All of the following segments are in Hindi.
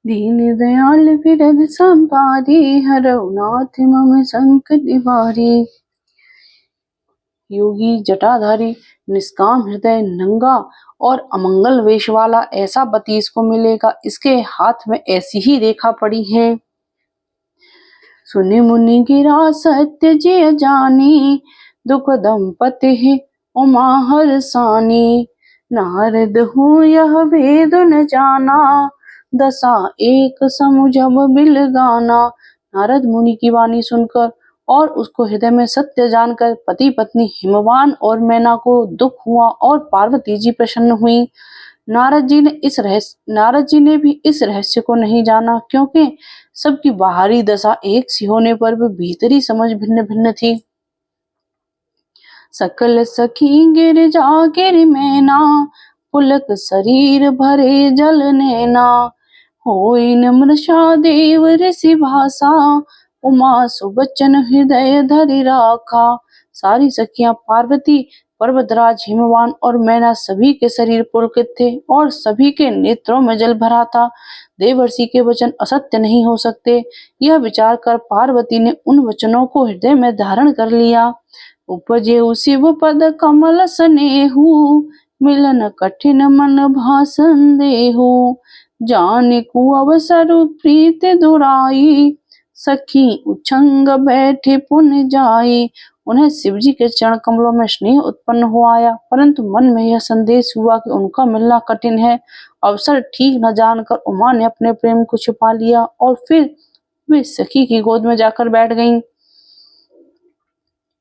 दीन दयाल विरद संपारी, हरौ नाथ मम संकट निवारी। योगी जटाधारी, निष्काम हृदय, नंगा और अमंगल वेश वाला ऐसा पति इसको मिलेगा, इसके हाथ में ऐसी ही रेखा पड़ी है। सुनि मुनि गिरा सत्य जिय जानी, दुख दंपति उमा हरसानी। नारद हूँ यह भेद न जाना, दशा एक समु जब बिल गाना। नारद मुनि की वाणी सुनकर और उसको हृदय में सत्य जानकर पति पत्नी हिमवान और मैना को दुख हुआ और पार्वती जी प्रसन्न हुई। नारद जी ने भी इस रहस्य को नहीं जाना, क्योंकि सबकी बाहरी दशा एक सी होने पर भी भीतरी समझ भिन्न भिन्न थी। सकल सखी गिर जा गिर मैना, पुलक शरीर भरे जल नैना। होई नम्रता देव ऋषि भाषा, उमा सुबचन हृदय धरि राखा। सारी सखियां पार्वती, पर्वतराज हिमवान और मैना सभी के शरीर पुलकित थे और सभी के नेत्रों में जल भरा था। देवर्षि के वचन असत्य नहीं हो सकते, यह विचार कर पार्वती ने उन वचनों को हृदय में धारण कर लिया। उपजे शिव पद कमल स्नेहु, मिलन कठिन मन भाषण देहु। जाने को अवसर प्रीत दुराई, सखी उछंग बैठे पुन जाई। उन्हें शिवजी के चरण कमलों में स्नेह उत्पन्न हो आया, परंतु मन में यह संदेश हुआ कि उनका मिलना कठिन है। अवसर ठीक न जानकर उमा ने अपने प्रेम को छिपा लिया और फिर वे सखी की गोद में जाकर बैठ गईं।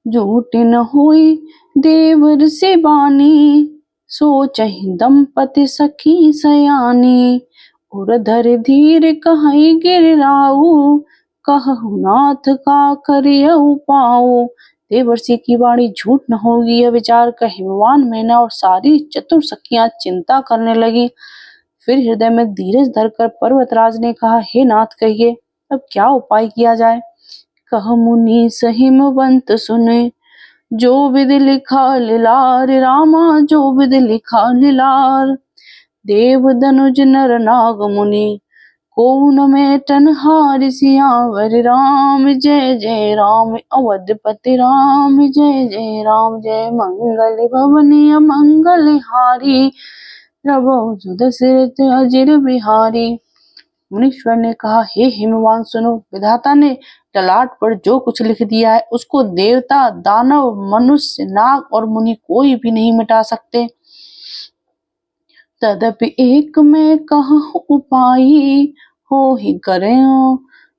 झूठ न हुई देवर से बानी, सोचहि दंपति सखी सयानी। उरधर धीर कहई गिरराऊ, कहु नाथ का करियउ पाऊ। देवर्षि की वाणी झूठ न होगी, यह विचार कर हिमवान मैना और सारी चतुर सखियां चिंता करने लगी। फिर हृदय में धीरज धरकर पर्वतराज ने कहा, हे नाथ कहिए, अब क्या उपाय किया जाए। कह मुनि सहिमवंत सुने, जो विधि लिखा लिलार रामा, जो विधि लिखा लिलार। देव धनुज नर नाग मुनि, को न मेटन हार। सियावर राम जय जय राम, अवधपति राम जय जय राम। जय मंगल भवन मंगल हारी, प्रभु सुदशरथ अजिर बिहारी। मुनीश्वर ने कहा, हे हिमवान सुनो, विधाता ने ललाट पर जो कुछ लिख दिया है उसको देवता, दानव, मनुष्य, नाग और मुनि कोई भी नहीं मिटा सकते। तदपि एक मैं कहूँ उपाय, हो ही करे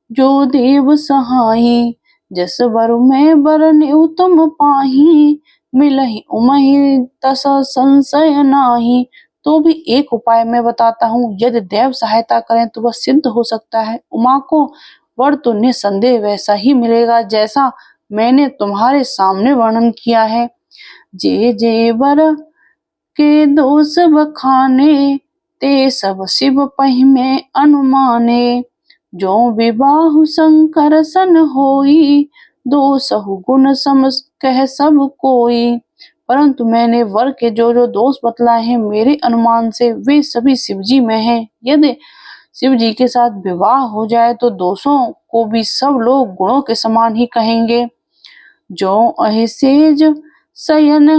जो देव सहाई। जस वर में बरन उत्तम पाही, मिलहि उमहि तस संशय नाही। तो भी एक उपाय मैं बताता हूँ, यदि देव सहायता करें तो वह सिद्ध हो सकता है। उमा को वर तो निसंदेह वैसा ही मिलेगा जैसा मैंने तुम्हारे सामने वर्णन किया है। जे जे वर के दोष बखाने, ते सब शिव पहिमे अनुमाने। जो विबाहु शंकर सन होई, दोषहु गुण सम कह सब कोई। परंतु मैंने वर के जो जो दोष बतलाए हैं, मेरे अनुमान से वे सभी शिवजी में हैं। यदि शिवजी के साथ विवाह हो जाए तो दोषों को भी सब लोग गुणों के समान ही कहेंगे। जो अहिसेज शयन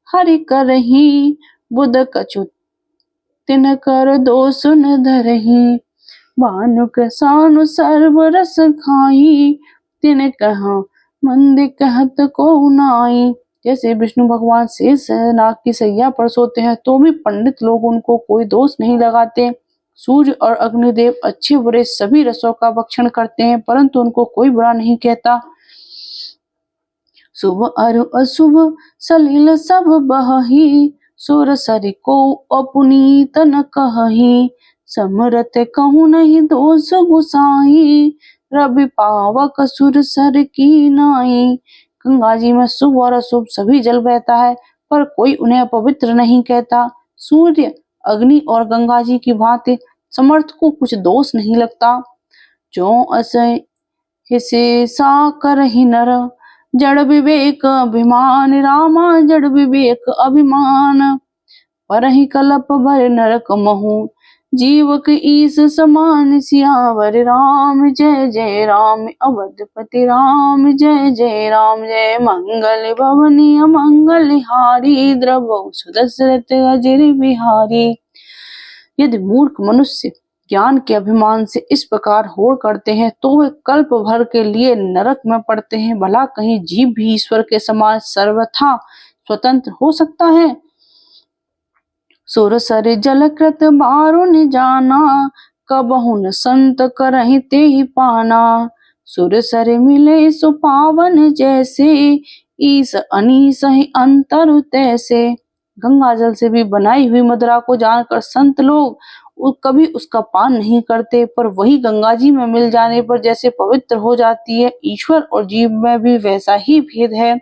हरि करही, बुध कछु तिन कर दोष न धरही। भानु कृसानु सर्व रस खाई, तिन कहा मंद कहत को नाई। जैसे विष्णु भगवान शेष नाग की सैया पर सोते हैं तो भी पंडित लोग उनको कोई दोष नहीं लगाते। सूर्य और अग्निदेव अच्छे बुरे सभी रसों का भक्षण करते हैं, परंतु उनको कोई बुरा नहीं कहता। शुभ अरु अशुभ सलिल सब बहही, सुर सरि को अपुनीत न कहही। समरथ कहूँ नहीं दोष गुसाई, रवि पावक सुर सर की नाई। गंगा जी में शुभ और अशुभ सभी जल बहता है, पर कोई उन्हें अपवित्र नहीं कहता। सूर्य, अग्नि और गंगा जी की भांति समर्थ को कुछ दोष नहीं लगता। जो असै हिसे सा करहि नर, जड़ विवेक अभिमान। रामा जड़ विवेक अभिमान, परहि कलप भर नरक महु। जीव के ईस समान सियावर राम, जय जय राम अवधपति राम, जय जय राम। जय मंगल भवनी मंगल हारी, द्रवौ सुदशरथ अजर बिहारी। यदि मूर्ख मनुष्य ज्ञान के अभिमान से इस प्रकार होड़ करते हैं तो वे कल्प भर के लिए नरक में पड़ते हैं। भला कहीं जीव भी ईश्वर के समान सर्वथा स्वतंत्र हो सकता है? सुर सर जल कृत बारुन जाना, कबहु न संत करहि तेहि पाना। सुर सर मिले सुपावन जैसे, ईस अनीस ही अंतर तैसे। गंगा जल से भी बनाई हुई मदिरा को जानकर संत लोग कभी उसका पान नहीं करते, पर वही गंगा जी में मिल जाने पर जैसे पवित्र हो जाती है। ईश्वर और जीव में भी वैसा ही भेद है।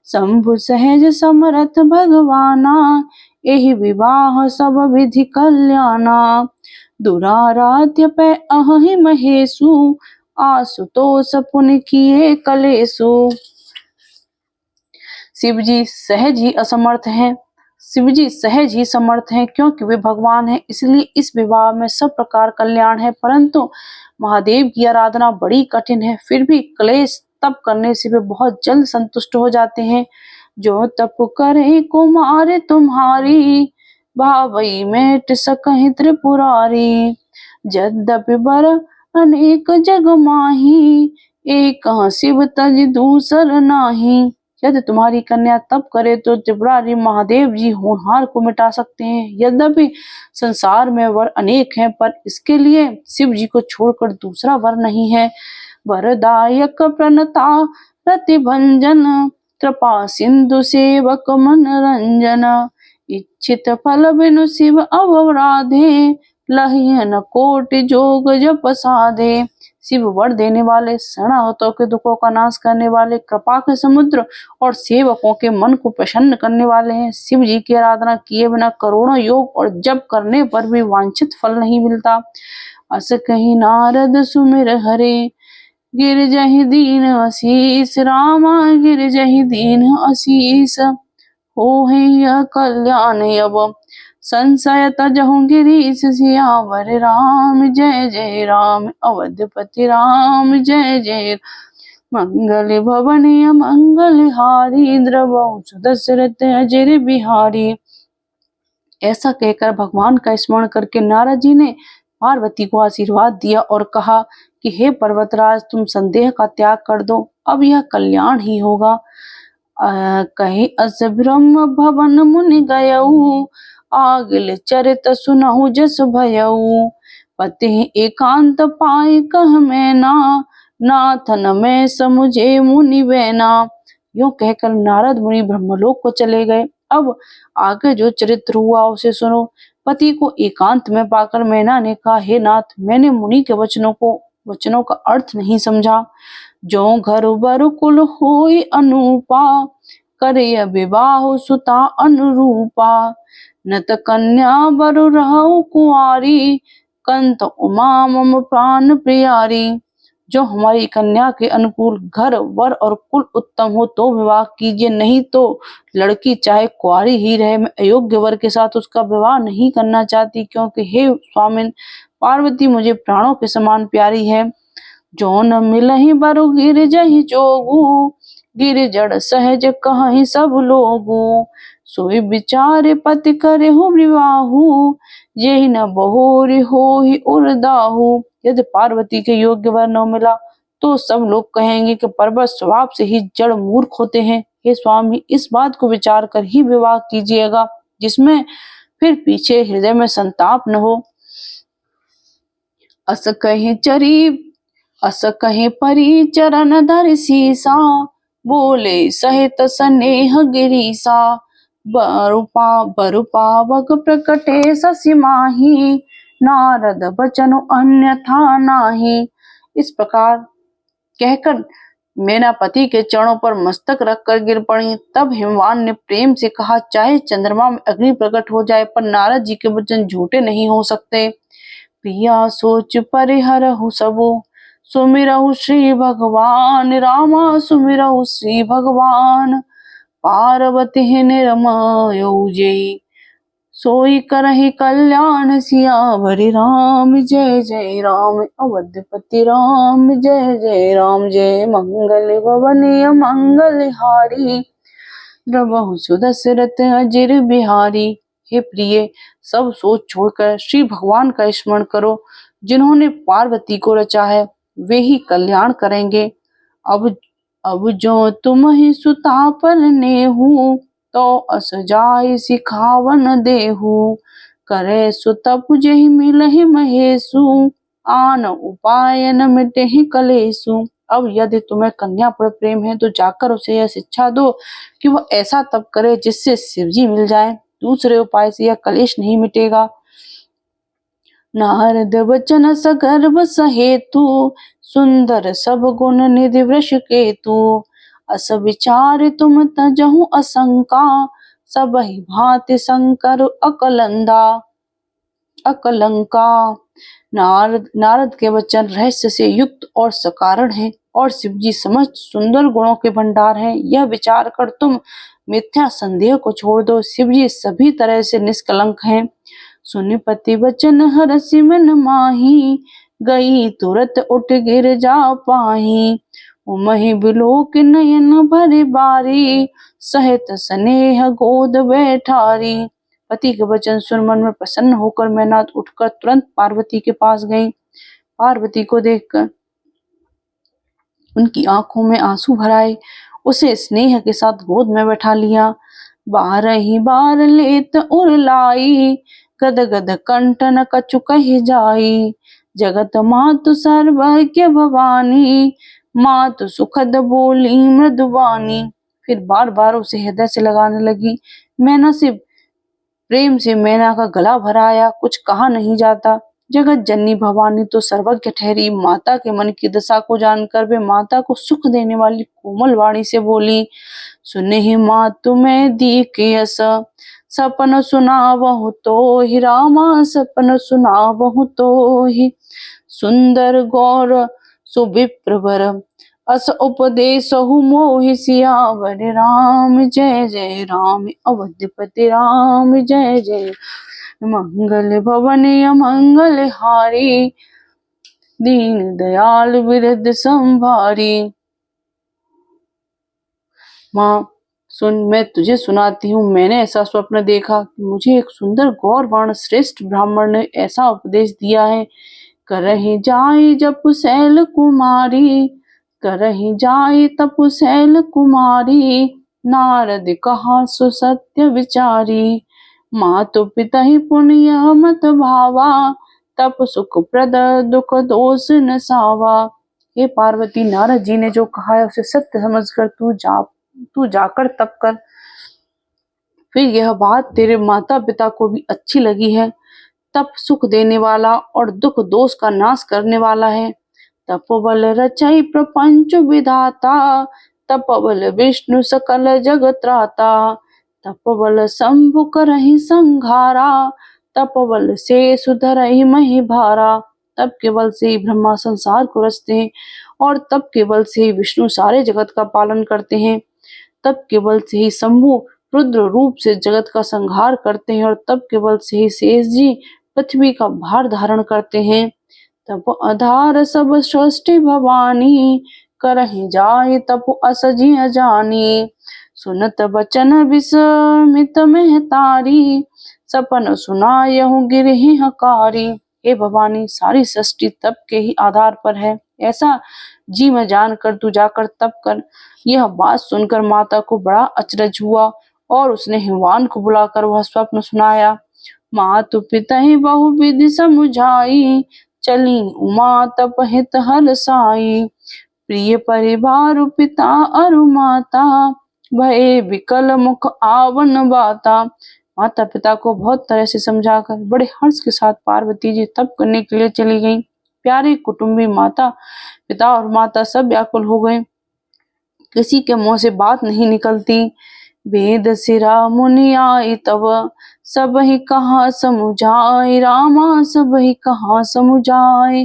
शंभु सहज समरथ भगवाना, एहि विवाह सब विधि कल्याणा। दुराराध्य पे अहि महेशु, आशुतोष पुनि किए कलेशु। शिव जी सहज ही असमर्थ हैं। शिव जी सहज ही समर्थ हैं, क्योंकि वे भगवान हैं, इसलिए इस विवाह में सब प्रकार कल्याण है। परंतु महादेव की आराधना बड़ी कठिन है, फिर भी क्लेश तप करने से वे बहुत जल्द संतुष्ट हो जाते हैं। जो तप करे कुमार तुम्हारी, भावई मेट सकहि त्रिपुरारी। यद्यपि बर अनेक जग माही, एक शिव तज दूसर नाही। यदि तुम्हारी कन्या तप करे तो त्रिपुरारी महादेव जी होनहार को मिटा सकते हैं। यद्यपि संसार में वर अनेक हैं, पर इसके लिए शिव जी को छोड़कर दूसरा वर नहीं है। वरदायक प्रणता प्रतिभंजन, कृपा सिंधु सेवक मनरंजन। इच्छित फल बिनु शिव अवराधे, लहियन कोटि जोग जप साधे। शिव वर देने वाले, शरणागतों के दुखों का नाश करने वाले, कृपा के समुद्र और सेवकों के मन को प्रसन्न करने वाले हैं। शिव जी की आराधना किए बिना करोड़ों योग और जप करने पर भी वांछित फल नहीं मिलता। अस कहीं नारद सुमिर हरे, गिर जहि दीन आशीष। रामा गिर जहि दीन आशीष, हो है कल्याण अब संशय तजहु गिरीश। सियावर राम, जय जय राम अवधपति राम, जय जय। मंगल भवनी मंगल हारी, द्रवौ सुदशरथ अजर बिहारी। ऐसा कहकर भगवान का स्मरण करके नारद जी ने पार्वती को आशीर्वाद दिया और कहा कि हे पर्वतराज, तुम संदेह का त्याग कर दो, अब यह कल्याण ही होगा। कहीं अस ब्रह्म भवन मुनि गयऊ, आगिल चरित सुनहु जस भयऊ। पति एकांत पाई कह मैना, नाथन में समुझे मुनि बैना। यूं कहकर नारद मुनि ब्रह्मलोक को चले गए। अब आगे जो चरित्र हुआ उसे सुनो। पति को एकांत में पाकर मैना ने कहा, हे नाथ, मैंने मुनि के वचनों का अर्थ नहीं समझा। जो घर बर कुल होई अनूपा, करे विवाह सुता अनुरूपा। नत कन्या बरु रहु कुंवारी, कंत उमा मम प्राण प्यारी। जो हमारी कन्या के अनुकूल घर वर और कुल उत्तम हो तो विवाह कीजिए, नहीं तो लड़की चाहे कुंवारी ही रहे, मैं अयोग्य वर के साथ उसका विवाह नहीं करना चाहती, क्योंकि हे स्वामिन, पार्वती मुझे प्राणों के समान प्यारी है। जो न मिलहि बरु गिर जहि जोगु, गिर जड़ सहज कहि सब लोगु। सोई विचार पति करहु विवाहु, जेहि न बहुरी होहि उर्दाहु। यदि पार्वती के योग्य वर न मिला तो सब लोग कहेंगे कि पर्वत स्वभाव से ही जड़ मूर्ख होते हैं। हे स्वामी, इस बात को विचार कर ही विवाह कीजिएगा, जिसमें फिर पीछे हृदय में संताप न हो। अस कहे परी चरण धर सीसा, बोले सहित स्नेह गिरीसा। बरु पावक प्रकटे शशि माही, नारद बचन अन्यथा नाही। इस प्रकार कहकर मैना पति के चरणों पर मस्तक रखकर गिर पड़ी। तब हिमवान ने प्रेम से कहा, चाहे चंद्रमा में अग्नि प्रकट हो जाए, पर नारद जी के वचन झूठे नहीं हो सकते। प्रिया सोच परिहरहु सबो, सुमिरहु श्री भगवान। रामा सुमिरहु श्री भगवान, पार्वती निर्मयो जेहि। सोई करहि कल्याण सियावर राम जय जय राम। अवधपति राम जय जय राम। जय मंगल भवन मंगल हारी। द्रवहु सुदशरथ अजिर बिहारी। हे प्रिय, सब सोच छोड़कर श्री भगवान का स्मरण करो। जिन्होंने पार्वती को रचा है वे ही कल्याण करेंगे। अब जो तुम ही सुता पर नेहू, तो अस जाय सिखावन देहू। करे सुतप जेहि मिलहि महेशु, आन उपाय न मिटेहि कलेशु। अब यदि तुम्हें कन्या पर प्रेम है तो जाकर उसे यह शिक्षा दो कि वह ऐसा तप करे जिससे शिवजी मिल जाए। दूसरे उपाय से यह कलेश नहीं मिटेगा। नारद बचन सगर्भ सहेतु, सुंदर सब गुण निधि वृष केतु। अस विचार तुम तजहु असंका, सबहि भांति शंकर अकलंका। नारद के वचन रहस्य से युक्त और सकारण हैं और शिवजी समस्त सुंदर गुणों के भंडार हैं। यह विचार कर तुम मिथ्या संदेह को छोड़ दो। शिवजी सभी तरह से निष्कलंक हैं। सुनिपति वचन हरषि मन माही, गई तुरत उठ गिर जा पाही। उमहि बिलोक नयन भरि बारी, सहित स्नेह गोद बैठारी। पति के वचन सुन मन में प्रसन्न होकर मैनाक उठकर तुरंत पार्वती के पास गई। पार्वती को देखकर उनकी आंखों में आंसू भर आए। उसे स्नेह के साथ गोद में बैठा लिया। बारही बार लेत उर लाई, गद गद कंठ न कछु कहि जाई। जगत मातु सर्वज्ञ भवानी, मातु सुखद बोली मृदुवानी। फिर बार बार उसे हृदय से लगाने लगी। मैना से प्रेम से मैना का गला भराया। कुछ कहा नहीं जाता। जगत जननी भवानी तो सर्वज्ञ ठहरी। माता के मन की दशा को जानकर वे माता को सुख देने वाली कोमल वाणी से बोली। सुनहि मातु मैं दीख यस, सपन सुनावहु तोहि रामा, सपन सुनावहु तोहि। सुंदर गौर सुविप्र वर, अस उपदेशहु मोहि सियावर राम जय जय राम। अवधपति राम जय जय। मंगल भवन मंगल हारी, दीन दयाल विरद संभारी। माँ सुन, मैं तुझे सुनाती हूँ। मैंने ऐसा स्वप्न देखा कि मुझे एक सुंदर गौर वर्ण श्रेष्ठ ब्राह्मण ने ऐसा उपदेश दिया है। करहि जाय जपु शैल कुमारी, करहि जाय तपु शैल कुमारी। नारद कहा सो सत्य विचारी, मातु पिता ही पुण्य मत भावा। तप सुख प्रद दुख दोष न सावा। हे पार्वती, नारद जी ने जो कहा है उसे सत्य समझकर तू जाकर तप कर। फिर यह बात तेरे माता पिता को भी अच्छी लगी है। तप सुख देने वाला और दुख दोष का नाश करने वाला है। तपोबल रचई प्रपंच विधाता, तपोबल विष्णु सकल जगत त्राता। तपोबल शंभु करहि संघारा, तपोबल से सुधरहि महि भारा। तप के बल से ही ब्रह्मा संसार को रचते हैं और तप के बल से ही विष्णु सारे जगत का पालन करते हैं। तप के बल से ही शंभु रुद्र रूप से जगत का संहार करते हैं और तप के बल से ही शेष जी पृथ्वी का भार धारण करते हैं। तप आधार सब सृष्टि भवानी, करहि जाय तप असजी अजानी। सुनत बचन विस्मित महतारी, सपन सुनायहु गिरहि हकारी। हे भवानी, सारी सृष्टि तप के ही आधार पर है, ऐसा जी में जान कर तू जाकर तप कर। यह बात सुनकर माता को बड़ा अचरज हुआ और उसने हिमवान को बुलाकर वह स्वप्न सुनाया। मातु पिता ही बहु विधि समुझाई, चली उमा तप हित हर साई। प्रिय परिवार पिता अरु माता, भय विकल मुख आवन बाता। माता पिता को बहुत तरह से समझाकर बड़े हर्ष के साथ पार्वती जी तप करने के लिए चली गईं। प्यारे कुटुंबी माता पिता और माता सब व्याकुल हो गए। किसी के मुंह से बात नहीं निकलती। वेद सिरा मुनि आई तब, सब ही कहा समुझाए रामा, सब ही कहा समुझाए।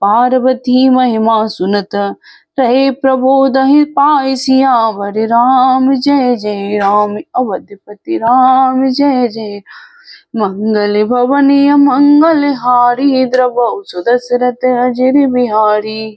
पार्वती महिमा सुनत, रहे प्रबोध ही पाए सियावर राम जय जय राम। अवधपति राम जय जय। मंगल भवनीय मंगल हारी द्रवौ सुदशरथ अजिर बिहारी।